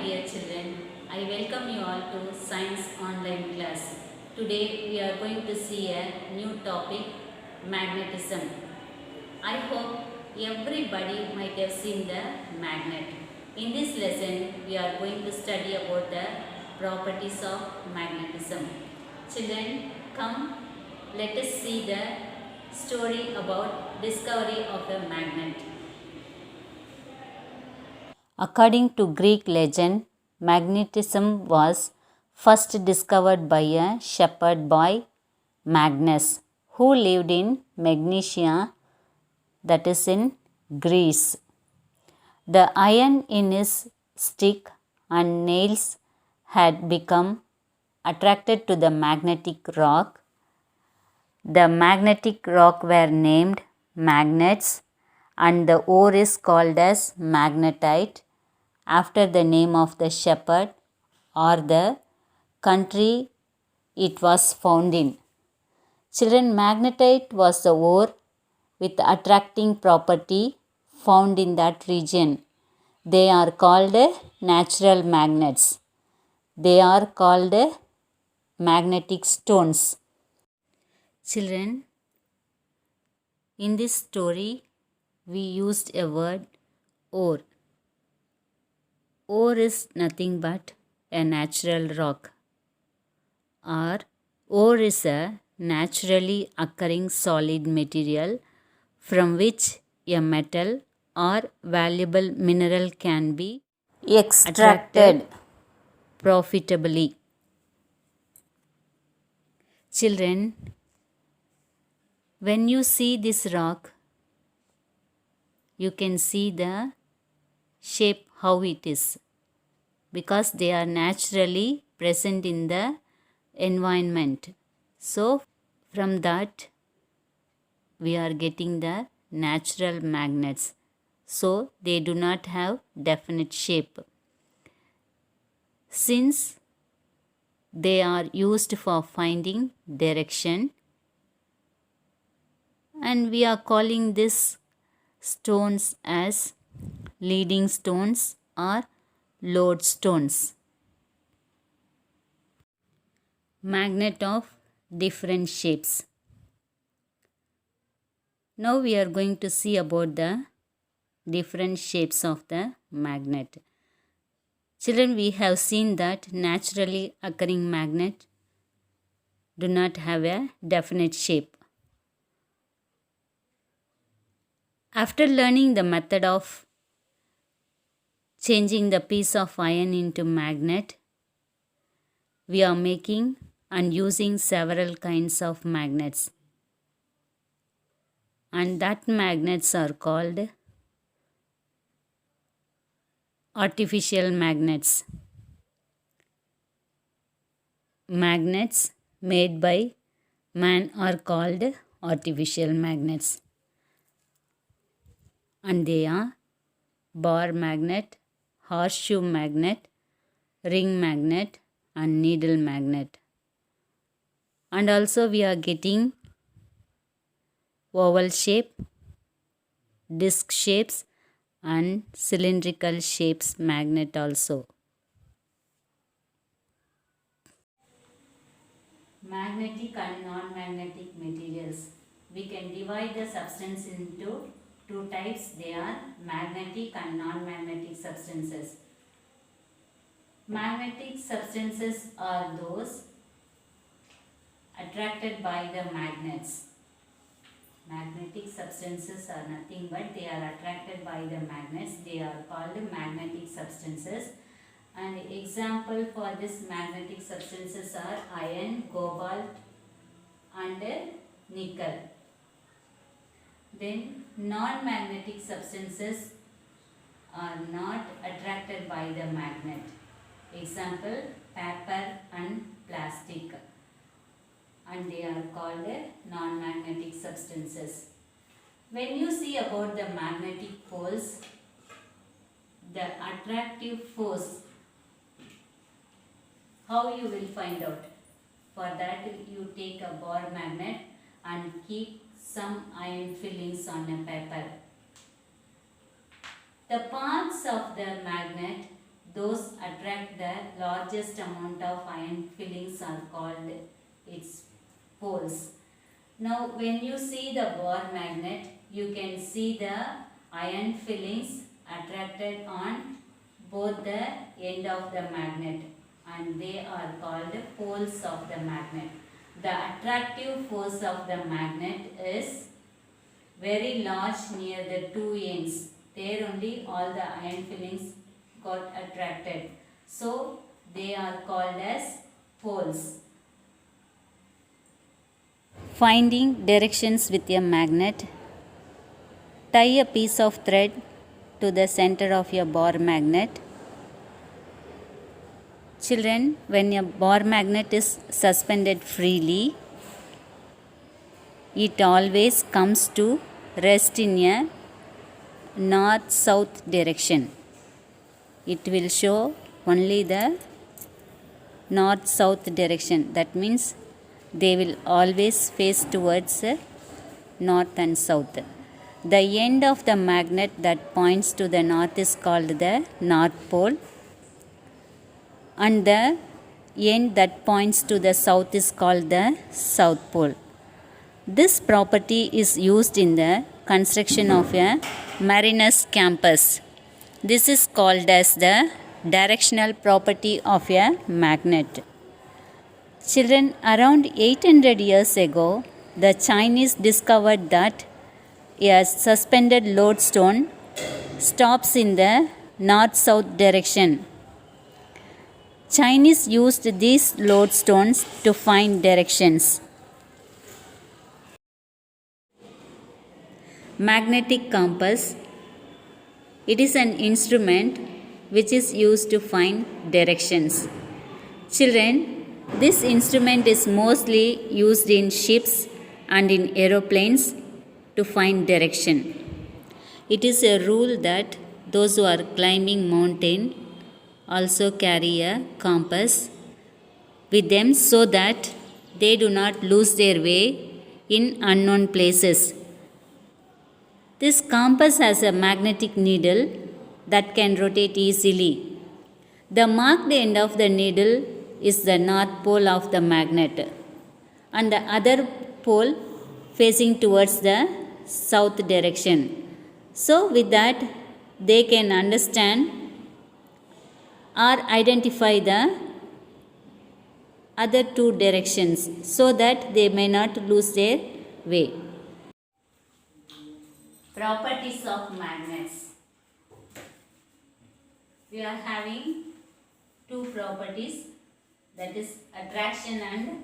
dear children. I welcome you all to Science Online class. Today we are going to see a new topic, magnetism. I hope everybody might have seen the magnet. In this lesson, we are going to study about the properties of magnetism. Children, come, let us see the story about discovery of a magnet. According to Greek legend, magnetism was first discovered by a shepherd boy, Magnus, who lived in Magnesia, that is in Greece. The iron in his stick and nails had become attracted to the magnetic rock. The magnetic rock were named magnets, and the ore is called as magnetite after the name of the shepherd or the country it was found in. Children, magnetite was the ore with attracting property found in that region. They are called natural magnets. They are called magnetic stones. Children, in this story, we used a word ore. Ore is nothing but a natural rock, or ore is a naturally occurring solid material from which a metal or valuable mineral can be extracted profitably. Children, when you see this rock, you can see the shape how it is, because they are naturally present in the environment. So from that we are getting the natural magnets. So they do not have definite shape. Since they are used for finding direction, and we are calling these stones as leading stones or lodestones. Magnet of different shapes. Now we are going to see about the different shapes of the magnet. Children, we have seen that naturally occurring magnet do not have a definite shape. After learning the method of changing the piece of iron into magnet, we are making and using several kinds of magnets. And that magnets are called artificial magnets. Magnets made by man are called artificial magnets. And they are bar magnet, horseshoe magnet, ring magnet, and needle magnet. And also we are getting oval shape, disc shapes, and cylindrical shapes magnet also. Magnetic and non-magnetic materials. We can divide the substance into two types. They are magnetic and non-magnetic substances. Magnetic substances are those attracted by the magnets. Magnetic substances are nothing but they are attracted by the magnets. They are called magnetic substances. And example for this magnetic substances are iron, cobalt, and nickel. Then non-magnetic substances are not attracted by the magnet. Example, paper and plastic, and they are called non-magnetic substances. When you see about the magnetic poles, the attractive force, how you will find out? For that you take a bar magnet and keep some iron fillings on a paper. The parts of the magnet those attract the largest amount of ion fillings are called its poles. Now when you see the bar magnet, you can see the ion fillings attracted on both the end of the magnet, and they are called poles of the magnet. The attractive force of the magnet is very large near the two ends. There only all the ion fillings got attracted. So they are called as poles. Finding directions with a magnet. Tie a piece of thread to the center of your bar magnet. Children, when a bar magnet is suspended freely, it always comes to rest in a north-south direction. It will show only the north-south direction. That means they will always face towards north and south. The end of the magnet that points to the north is called the North Pole, and the end that points to the south is called the South Pole. This property is used in the construction of a mariner's compass. This is called as the directional property of a magnet. Children, around 800 years ago, the Chinese discovered that a suspended lodestone stops in the north-south direction. Chinese used these lodestones to find directions. Magnetic compass. It is an instrument which is used to find directions. Children, this instrument is mostly used in ships and in aeroplanes to find direction. It is a rule that those who are climbing mountain also carry a compass with them so that they do not lose their way in unknown places. This compass has a magnetic needle that can rotate easily. The marked end of the needle is the north pole of the magnet, and the other pole facing towards the south direction. So with that, they can understand or identify the other two directions so that they may not lose their way. Properties of magnets. We are having two properties, that is attraction and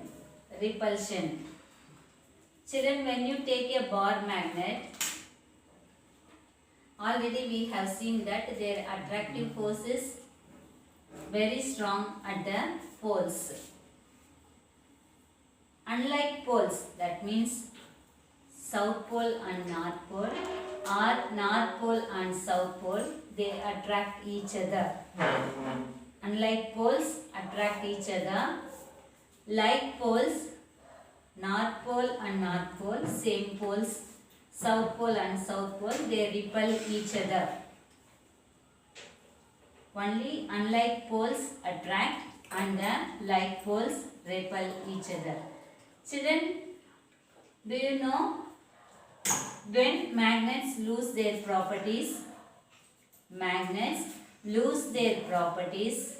repulsion. Children, when you take a bar magnet, already we have seen that their attractive force is very strong at the poles. Unlike poles, that means South Pole and North Pole, or North Pole and South Pole, they attract each other. Unlike poles, attract each other. Like poles, North Pole and North Pole, same poles, South Pole and South Pole, they repel each other. Only unlike poles attract and the like poles repel each other. Children, do you know when magnets lose their properties? Magnets lose their properties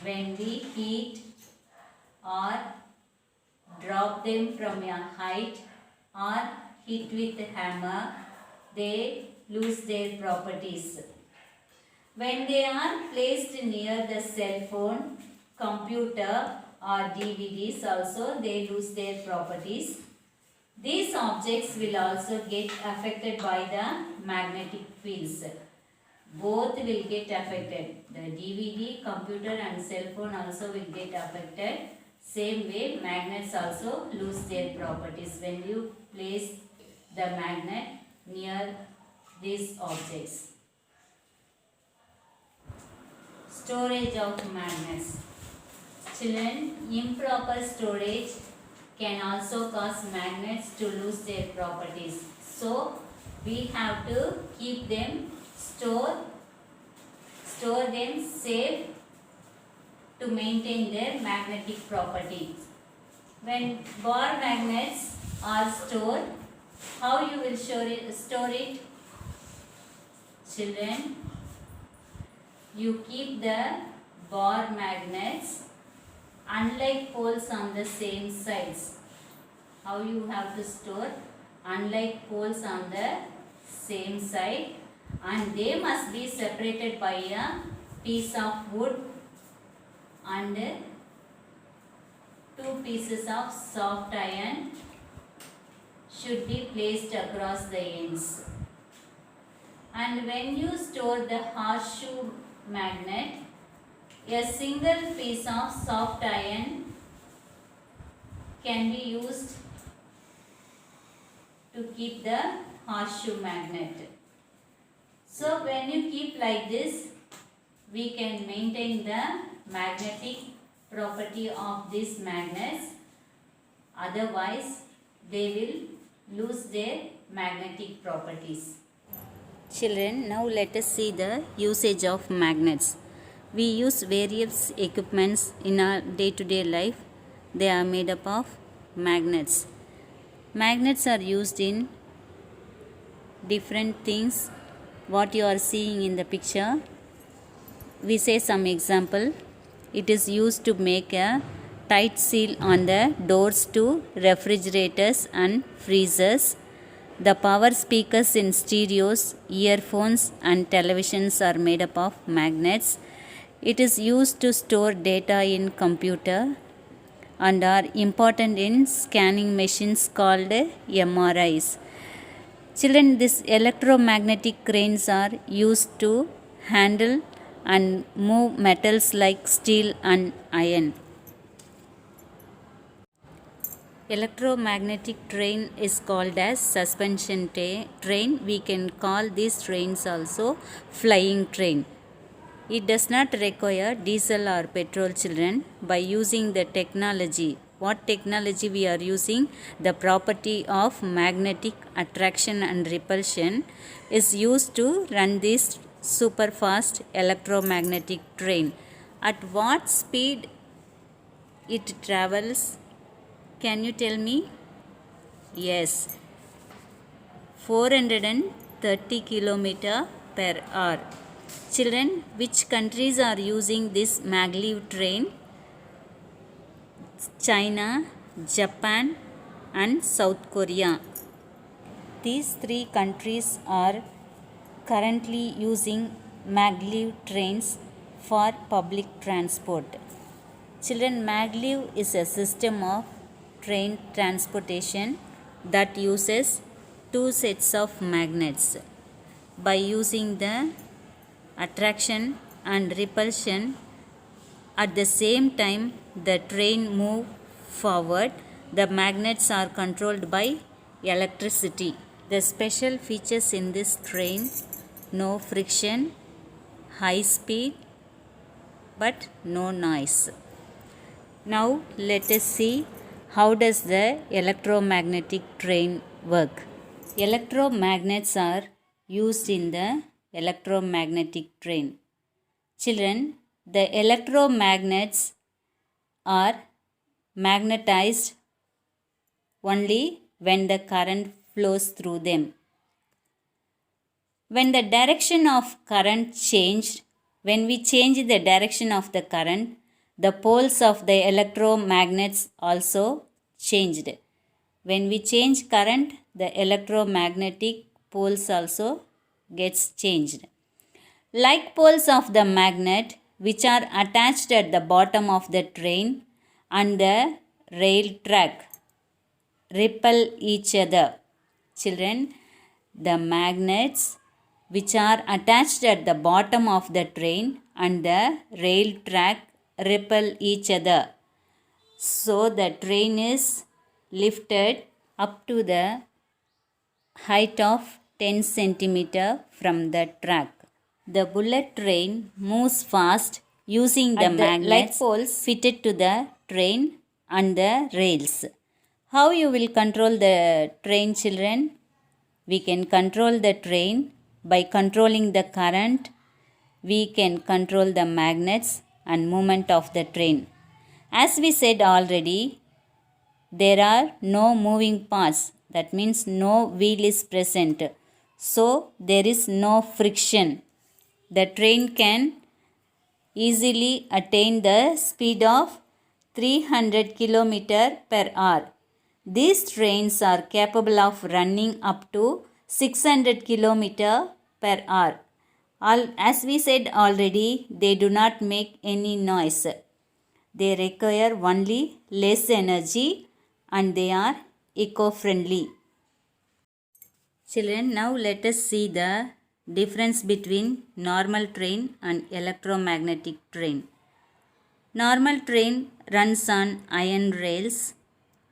when we heat or drop them from a height or hit with a hammer, they lose their properties. When they are placed near the cell phone, computer or DVDs also, they lose their properties. These objects will also get affected by the magnetic fields. Both will get affected. The DVD, computer and cell phone also will get affected. Same way, magnets also lose their properties when you place the magnet near these objects. Storage of magnets. Children, improper storage can also cause magnets to lose their properties. So, we have to keep them stored store them safe to maintain their magnetic property. When bar magnets are stored, how you will store it? Children, you keep the bar magnets unlike poles on the same sides. How you have to store? Unlike poles on the same side, and they must be separated by a piece of wood and 2 pieces of soft iron should be placed across the ends. And when you store the horseshoe magnet, a single piece of soft iron can be used to keep the horseshoe magnet. So when you keep like this, we can maintain the magnetic property of these magnets. Otherwise, they will lose their magnetic properties. Children, now let us see the usage of magnets. We use various equipments in our day-to-day life. They are made up of magnets. Magnets are used in different things. What you are seeing in the picture, we say some example. It is used to make a tight seal on the doors to refrigerators and freezers. The power speakers in stereos, earphones and televisions are made up of magnets. It is used to store data in computer and are important in scanning machines called MRIs. Children, these electromagnetic cranes are used to handle and move metals like steel and iron. Electromagnetic train is called as suspension train. We can call these trains also flying train. It does not require diesel or petrol, children. By using the technology, what technology we are using? The property of magnetic attraction and repulsion is used to run this super fast electromagnetic train. At what speed it travels? Can you tell me? Yes, 430 kilometer per hour. Children, which countries are using this maglev train? China, Japan and South Korea. These 3 countries are currently using maglev trains for public transport. Children, maglev is a system of train transportation that uses 2 sets of magnets. By using the attraction and repulsion at the same time the train move forward, the magnets are controlled by electricity. The special features in this train: no friction, high speed, but no noise. Now let us see how does the electromagnetic train work. Electromagnets are used in the electromagnetic train. Children, the electromagnets are magnetized only when the current flows through them. When the direction of current changed, when we change the direction of the current, the poles of the electromagnets also changed. When we change current, the electromagnetic poles also gets changed. Like poles of the magnet, which are attached at the bottom of the train and the rail track, repel each other. Children, the magnets which are attached at the bottom of the train and the rail track repel each other. So the train is lifted up to the height of 10 centimeter from the track. The bullet train moves fast using the magnets like poles fitted to the train and the rails. How you will control the train, children? We can control the train by controlling the current we can control the magnets and movement of the train. As we said already, there are no moving parts, that means no wheel is present, so there is no friction. The train can easily attain the speed of 300 km per hour. These trains are capable of running up to 600 km per hour. As we said already, they do not make any noise. They require only less energy and they are eco-friendly. Children, now let us see the difference between normal train and electromagnetic train. Normal train runs on iron rails.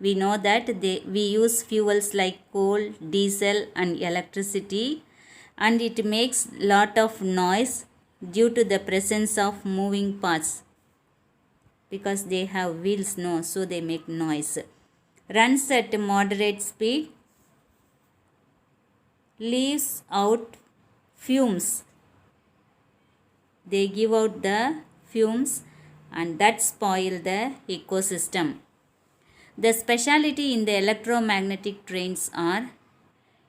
We know that we use fuels like coal, diesel and electricity, and it makes lot of noise due to the presence of moving parts. Because they have wheels, no, so they make noise. Runs at moderate speed, leaves out fumes. They give out the fumes and that spoil the ecosystem. The speciality in the electromagnetic trains are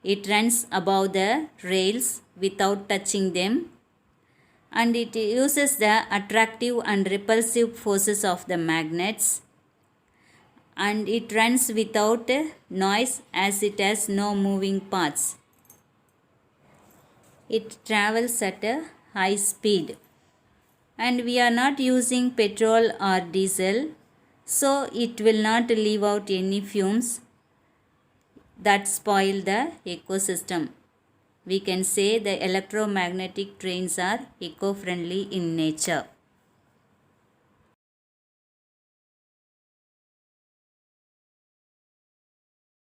it runs above the rails without touching them, and it uses the attractive and repulsive forces of the magnets, and it runs without noise as it has no moving parts. It travels at a high speed, and we are not using petrol or diesel, so it will not leave out any fumes that spoil the ecosystem. We can say the electromagnetic trains are eco-friendly in nature.